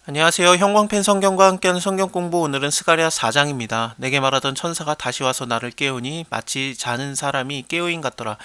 안녕하세요. 형광펜 성경과 함께하는 성경 공부, 오늘은 스가랴 4장입니다. 내게 말하던 천사가 다시 와서 나를 깨우니 마치 자는 사람이 깨어인 같더라.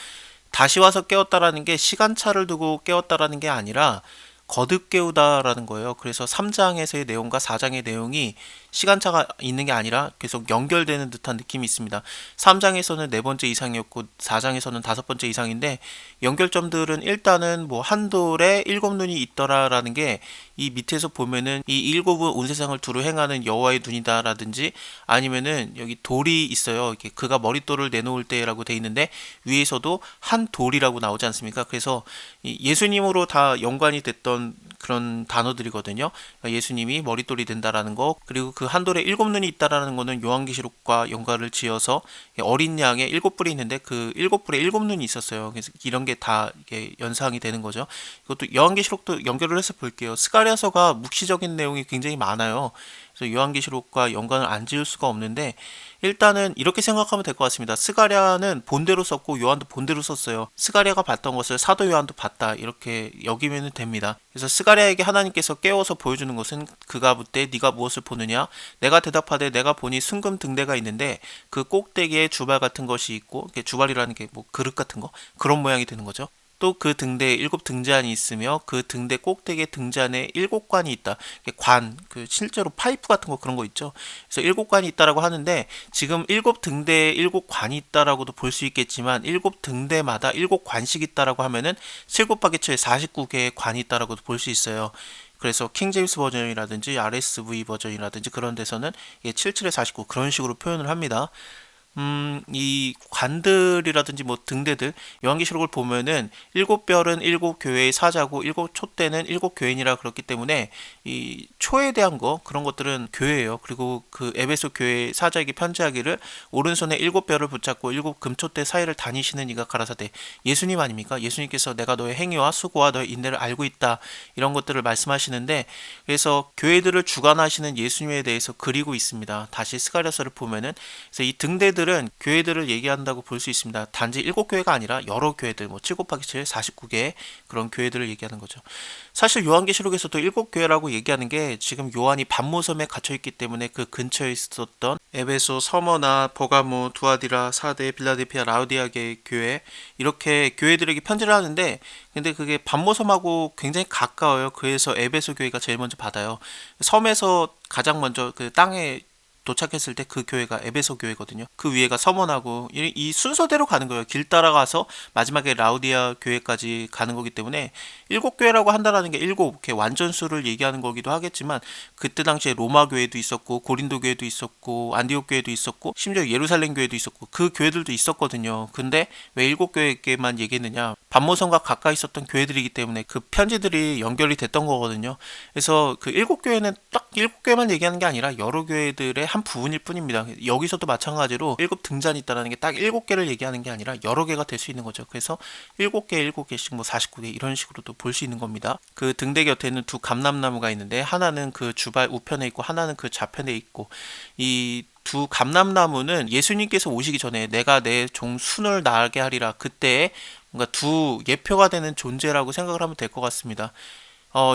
다시 와서 깨웠다라는 게 시간차를 두고 깨웠다라는 게 아니라 거듭 깨우다라는 거예요. 그래서 3장에서의 내용과 4장의 내용이 시간차가 있는 게 아니라 계속 연결되는 듯한 느낌이 있습니다. 3장에서는 네 번째 이상이었고 4장에서는 다섯 번째 이상인데, 연결점들은 일단은 뭐 한돌에 일곱 눈이 있더라라는 게 이 밑에서 보면은 이 일곱은 온 세상을 두루 행하는 여호와의 눈이다라든지, 아니면은 여기 돌이 있어요. 이렇게 그가 머릿돌을 내놓을 때라고 돼 있는데 위에서도 한 돌이라고 나오지 않습니까? 그래서 예수님으로 다 연관이 됐던 그런 단어들이거든요. 그러니까 예수님이 머릿돌이 된다라는 거, 그리고 그 한 돌에 일곱 눈이 있다라는 거는 요한계시록과 연관을 지어서 어린 양에 일곱 뿔이 있는데 그 일곱 뿔에 일곱 눈이 있었어요. 그래서 이런 게 다 이게 연상이 되는 거죠. 이것도 요한계시록도 연결을 해서 볼게요. 스가랴서가 묵시적인 내용이 굉장히 많아요. 그래서 요한계시록과 연관을 안 지을 수가 없는데, 일단은 이렇게 생각하면 될 것 같습니다. 스가랴는 본대로 썼고 요한도 본대로 썼어요. 스가랴가 봤던 것을 사도 요한도 봤다, 이렇게 여기면 됩니다. 그래서 스가랴에게 하나님께서 깨워서 보여주는 것은, 그가 묻되 네가 무엇을 보느냐, 내가 대답하되 내가 보니 순금 등대가 있는데 그 꼭대기에 주발 같은 것이 있고, 주발이라는 게 뭐 그릇 같은 거, 그런 모양이 되는 거죠. 또 그 등대에 일곱 등잔이 있으며 그 등대 꼭대기에 등잔에 일곱 관이 있다. 관, 그 실제로 파이프 같은 거, 그런 거 있죠. 그래서 일곱 관이 있다라고 하는데, 지금 일곱 등대에 일곱 관이 있다라고도 볼 수 있겠지만 일곱 등대마다 일곱 관씩 있다라고 하면은 7 곱하기 7 49개의 관이 있다라고도 볼 수 있어요. 그래서 킹제임스 버전이라든지 RSV 버전이라든지 그런 데서는 77에 49 그런 식으로 표현을 합니다. 이 관들이라든지 뭐 등대들, 요한계시록을 보면은 일곱 별은 일곱 교회의 사자고 일곱 촛대는 일곱 교인이라 그렇기 때문에 이 초에 대한 거, 그런 것들은 교회예요. 그리고 그 에베소 교회 사자에게 편지하기를 오른손에 일곱 별을 붙잡고 일곱 금촛대 사이를 다니시는 이가 가라사대, 예수님 아닙니까? 예수님께서 내가 너의 행위와 수고와 너의 인내를 알고 있다, 이런 것들을 말씀하시는데, 그래서 교회들을 주관하시는 예수님에 대해서 그리고 있습니다. 다시 스가랴서를 보면은, 그래서 이 등대들은 교회들을 얘기한다고 볼 수 있습니다. 단지 일곱 교회가 아니라 여러 교회들, 뭐 7 곱하기 7 49개 그런 교회들을 얘기하는 거죠. 사실 요한계시록에서도 일곱 교회라고 얘기하는 게, 지금 요한이 반모섬에 갇혀 있기 때문에 그 근처에 있었던 에베소, 서머나, 버가모, 두아디라, 사데, 빌라델피아, 라우디아계 교회, 이렇게 교회들에게 편지를 하는데, 근데 그게 반모섬하고 굉장히 가까워요. 그래서 에베소 교회가 제일 먼저 받아요. 섬에서 가장 먼저 그 땅에 도착했을 때 그 교회가 에베소 교회거든요. 그 위에가 서머나고, 이 순서대로 가는 거예요. 길 따라가서 마지막에 라우디아 교회까지 가는 거기 때문에 일곱 교회라고 한다라는 게 일곱, 이렇게 완전수를 얘기하는 거기도 하겠지만, 그때 당시에 로마 교회도 있었고 고린도 교회도 있었고 안디옥 교회도 있었고 심지어 예루살렘 교회도 있었고 그 교회들도 있었거든요. 근데 왜 일곱 교회에게만 얘기했느냐? 반모성과 가까이 있었던 교회들이기 때문에 그 편지들이 연결이 됐던 거거든요. 그래서 그 일곱 교회는 딱 일곱 교회만 얘기하는 게 아니라 여러 교회들의 한 부분일 뿐입니다. 여기서도 마찬가지로 일곱 등잔이 있다는 게 딱 일곱 개를 얘기하는 게 아니라 여러 개가 될 수 있는 거죠. 그래서 일곱 개, 일곱 개씩 뭐 49개 이런 식으로도 볼 수 있는 겁니다. 그 등대 곁에는 두 감람나무가 있는데, 하나는 그 주발 우편에 있고 하나는 그 좌편에 있고, 이 두 감람나무는 예수님께서 오시기 전에 내가 내 종 순을 나게 하리라, 그때에 뭔가 두 예표가 되는 존재라고 생각을 하면 될 것 같습니다.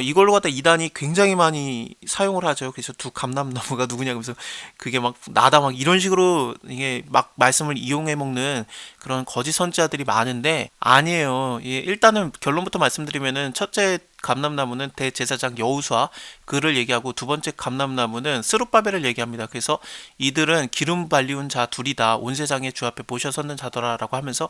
이걸로 갖다 이단이 굉장히 많이 사용을 하죠. 그래서 두 감람나무가 누구냐, 그래서 그게 막 나다 막 이런 식으로 이게 막 말씀을 이용해 먹는 그런 거짓 선지자들이 많은데, 아니에요. 일단은 결론부터 말씀드리면은, 첫째 감람나무는 대제사장 여호수아 그를 얘기하고, 두 번째 감람나무는 스룹바벨을 얘기합니다. 그래서 이들은 기름 발리운 자 둘이다, 온 세상의 주 앞에 보셔 섰는 자더라라고 하면서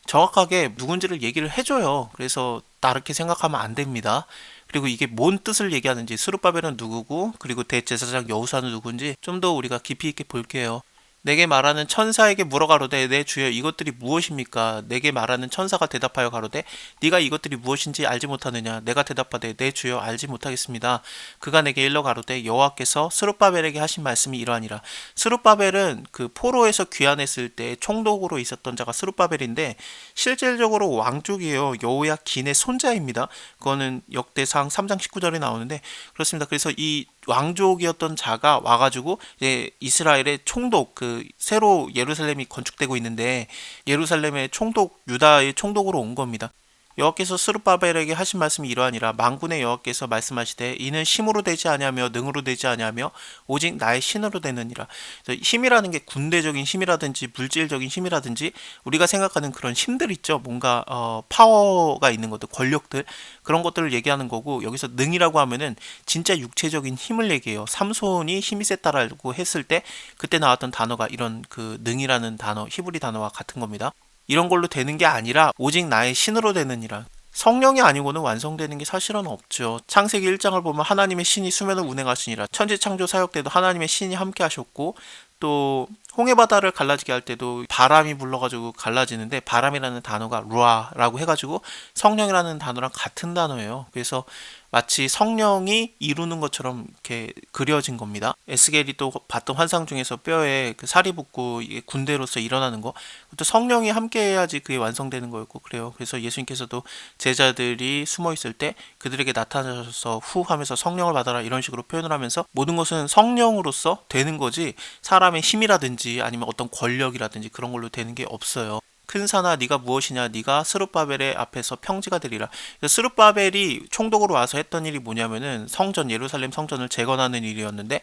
정확하게 누군지를 얘기를 해줘요. 그래서 다르게 생각하면 안 됩니다. 그리고 이게 뭔 뜻을 얘기하는지, 스룹바벨은 누구고 그리고 대제사장 여호수아는 누군지 좀 더 우리가 깊이 있게 볼게요. 내게 말하는 천사에게 물어 가로되 내 주여 이것들이 무엇입니까? 내게 말하는 천사가 대답하여 가로되 네가 이것들이 무엇인지 알지 못하느냐? 내가 대답하되 내 주여 알지 못하겠습니다. 그가 내게 일러 가로되 여호와께서 스룹바벨에게 하신 말씀이 이러하니라. 스룹바벨은 그 포로에서 귀환했을 때 총독으로 있었던 자가 스룹바벨인데, 실질적으로 왕족이에요. 여호야긴의 손자입니다. 그거는 역대상 3장 19절에 나오는데 그렇습니다. 그래서 이 왕족이었던 자가 와가지고 이제 이스라엘의 총독, 그 새로 예루살렘이 건축되고 있는데 예루살렘의 총독, 유다의 총독으로 온 겁니다. 여호와께서 스룹바벨에게 하신 말씀이 이러하니라. 만군의 여호와께서 말씀하시되 이는 힘으로 되지 아니하며 능으로 되지 아니하며 오직 나의 신으로 되느니라. 그래서 힘이라는 게 군대적인 힘이라든지 물질적인 힘이라든지 우리가 생각하는 그런 힘들 있죠. 뭔가 파워가 있는 것들, 권력들, 그런 것들을 얘기하는 거고, 여기서 능이라고 하면은 진짜 육체적인 힘을 얘기해요. 삼손이 힘이 셌다라고 했을 때 그때 나왔던 단어가 이런 그 능이라는 단어, 히브리 단어와 같은 겁니다. 이런 걸로 되는 게 아니라 오직 나의 신으로 되느니라. 성령이 아니고는 완성되는 게 사실은 없죠. 창세기 1장을 보면 하나님의 신이 수면을 운행하시니라. 천지창조 사역 때도 하나님의 신이 함께 하셨고, 또 홍해바다를 갈라지게 할 때도 바람이 불러가지고 갈라지는데, 바람이라는 단어가 루아라고 해가지고 성령이라는 단어랑 같은 단어예요. 그래서 마치 성령이 이루는 것처럼 이렇게 그려진 겁니다. 에스겔이 또 봤던 환상 중에서 뼈에 그 살이 붙고 이게 군대로서 일어나는 거, 또 성령이 함께 해야지 그게 완성되는 거였고 그래요. 그래서 예수님께서도 제자들이 숨어 있을 때 그들에게 나타나셔서 후 하면서 성령을 받아라 이런 식으로 표현을 하면서 모든 것은 성령으로서 되는 거지 사람의 힘이라든지 아니면 어떤 권력이라든지 그런 걸로 되는 게 없어요. 큰 산아 네가 무엇이냐, 네가 스룹바벨의 앞에서 평지가 되리라. 스룹바벨이 총독으로 와서 했던 일이 뭐냐면은 성전, 예루살렘 성전을 재건하는 일이었는데,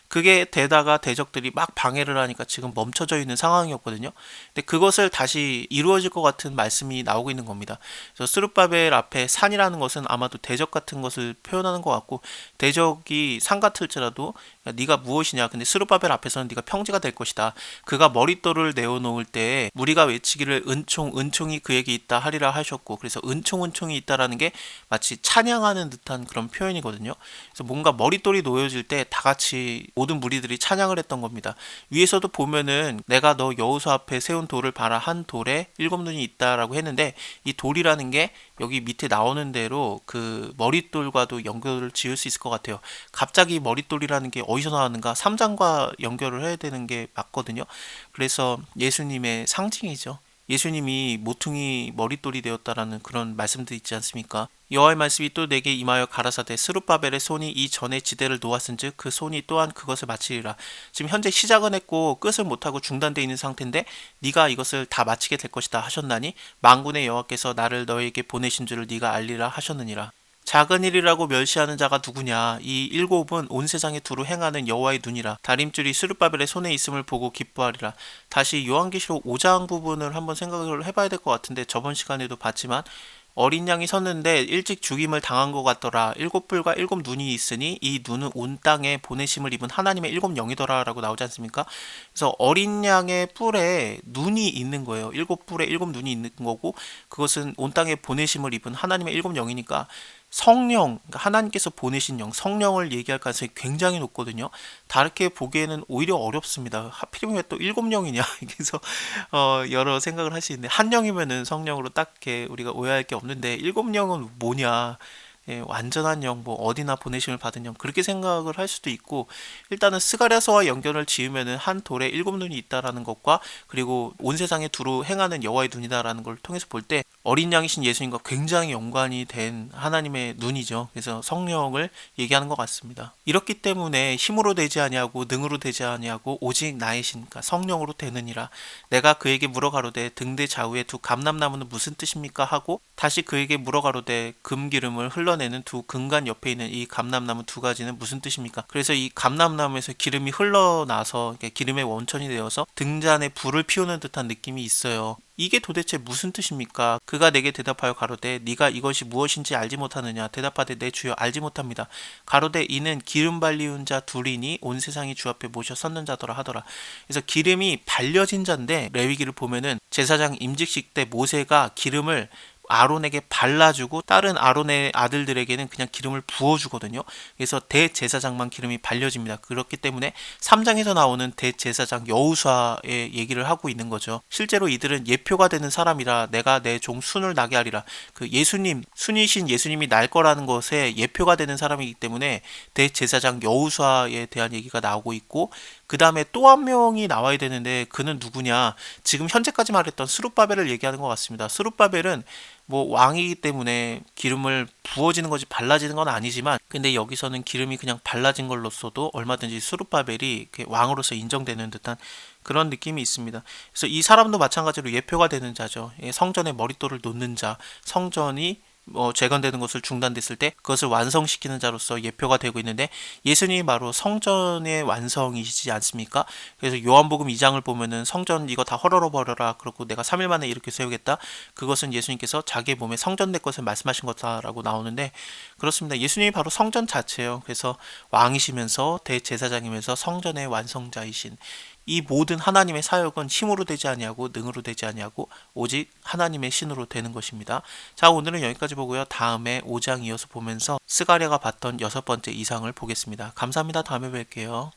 그게 되다가 대적들이 막 방해를 하니까 지금 멈춰져 있는 상황이었거든요. 근데 그것을 다시 이루어질 것 같은 말씀이 나오고 있는 겁니다. 그래서 스룹바벨 앞에 산이라는 것은 아마도 대적 같은 것을 표현하는 것 같고, 대적이 산 같을지라도 네가 무엇이냐, 근데 스룹바벨 앞에서는 네가 평지가 될 것이다. 그가 머릿돌을 내어놓을 때 무리가 외치기를 은총 은총이 그에게 있다 하리라 하셨고, 그래서 은총 은총이 있다라는 게 마치 찬양하는 듯한 그런 표현이거든요. 그래서 뭔가 머릿돌이 놓여질 때 다 같이 모든 무리들이 찬양을 했던 겁니다. 위에서도 보면은 내가 너 여호수 앞에 세운 돌을 봐라, 한 돌에 7눈이 있다라고 했는데, 이 돌이라는 게 여기 밑에 나오는 대로 그 머릿돌과도 연결을 지을 수 있을 것 같아요. 갑자기 머릿돌이라는 게 어디서 나왔는가? 3장과 연결을 해야 되는 게 맞거든요. 그래서 예수님의 상징이죠. 예수님이 모퉁이 머릿돌이 되었다라는 그런 말씀도 있지 않습니까? 여호와의 말씀이 또 내게 임하여 가라사대 스룹바벨의 손이 이 전에 지대를 놓았은즉 그 손이 또한 그것을 마치리라. 지금 현재 시작은 했고 끝을 못하고 중단되어 있는 상태인데 네가 이것을 다 마치게 될 것이다 하셨나니 만군의 여호와께서 나를 너에게 보내신 줄을 네가 알리라 하셨느니라. 작은 일이라고 멸시하는 자가 누구냐? 이 일곱은 온 세상에 두루 행하는 여호와의 눈이라. 다림줄이 스룹바벨의 손에 있음을 보고 기뻐하리라. 다시 요한계시록 5장 부분을 한번 생각을 해봐야 될 것 같은데, 저번 시간에도 봤지만 어린 양이 섰는데 일찍 죽임을 당한 것 같더라. 7뿔과 7눈이 있으니 이 눈은 온 땅에 보내심을 입은 하나님의 7영이더라 라고 나오지 않습니까? 그래서 어린 양의 뿔에 눈이 있는 거예요. 7뿔에 7눈이 있는 거고, 그것은 온 땅에 보내심을 입은 하나님의 7영이니까 성령, 그러니까 하나님께서 보내신 영, 성령을 얘기할 가능성이 굉장히 높거든요. 다르게 보기에는 오히려 어렵습니다. 하필이면 왜 또 7영이냐? 그래서 여러 생각을 할 수 있는데, 한 영이면은 성령으로 딱 이렇게 우리가 오해할 게 없는데 7영은 뭐냐? 예, 완전한 영, 뭐 어디나 보내심을 받은 영, 그렇게 생각을 할 수도 있고, 일단은 스가랴서와 연결을 지으면은 한 돌에 7눈이 있다라는 것과, 그리고 온 세상에 두루 행하는 여호와의 눈이다라는 걸 통해서 볼 때 어린 양이신 예수님과 굉장히 연관이 된 하나님의 눈이죠. 그래서 성령을 얘기하는 것 같습니다. 이렇기 때문에 힘으로 되지 아니하고 능으로 되지 아니하고 오직 나의 신, 그러니까 성령으로 되느니라. 내가 그에게 물어가로되 등대 좌우에 두 감람나무는 무슨 뜻입니까 하고, 다시 그에게 물어가로되 금기름을 흘러내는 두 금관 옆에 있는 이 감람나무 두 가지는 무슨 뜻입니까? 그래서 이 감람나무에서 기름이 흘러나서 기름의 원천이 되어서 등잔에 불을 피우는 듯한 느낌이 있어요. 이게 도대체 무슨 뜻입니까? 그가 내게 대답하여 가로되 네가 이것이 무엇인지 알지 못하느냐? 대답하되 내 주여 알지 못합니다. 가로되 이는 기름 발리운 자 둘이니 온 세상이 주 앞에 모셔 섰는 자더라 하더라. 그래서 기름이 발려진 자인데, 레위기를 보면은 제사장 임직식 때 모세가 기름을 아론에게 발라주고 다른 아론의 아들들에게는 그냥 기름을 부어주거든요. 그래서 대제사장만 기름이 발려집니다. 그렇기 때문에 3장에서 나오는 대제사장 여호수아의 얘기를 하고 있는 거죠. 실제로 이들은 예표가 되는 사람이라 내가 내 종 순을 나게 하리라. 그 예수님, 순이신 예수님이 날 거라는 것에 예표가 되는 사람이기 때문에 대제사장 여호수아에 대한 얘기가 나오고 있고, 그 다음에 또 한 명이 나와야 되는데 그는 누구냐? 지금 현재까지 말했던 스룹바벨을 얘기하는 것 같습니다. 스룹바벨은 뭐 왕이기 때문에 기름을 부어지는 거지 발라지는 건 아니지만, 근데 여기서는 기름이 그냥 발라진 걸로써도 얼마든지 스룹바벨이 왕으로서 인정되는 듯한 그런 느낌이 있습니다. 그래서 이 사람도 마찬가지로 예표가 되는 자죠. 성전에 머릿돌을 놓는 자, 성전이 재건되는 것을 중단됐을 때 그것을 완성시키는 자로서 예표가 되고 있는데, 예수님이 바로 성전의 완성이시지 않습니까? 그래서 요한복음 2장을 보면은 성전 이거 다 헐어버려라, 그리고 내가 3일 만에 이렇게 세우겠다, 그것은 예수님께서 자기의 몸에 성전될 것을 말씀하신 거다라고 나오는데, 그렇습니다. 예수님이 바로 성전 자체예요. 그래서 왕이시면서 대제사장이면서 성전의 완성자이신 이 모든 하나님의 사역은 힘으로 되지 아니하고 능으로 되지 아니하고 오직 하나님의 신으로 되는 것입니다. 자, 오늘은 여기까지 보고요. 다음에 5장 이어서 보면서 스가랴가 봤던 6번째 이상을 보겠습니다. 감사합니다. 다음에 뵐게요.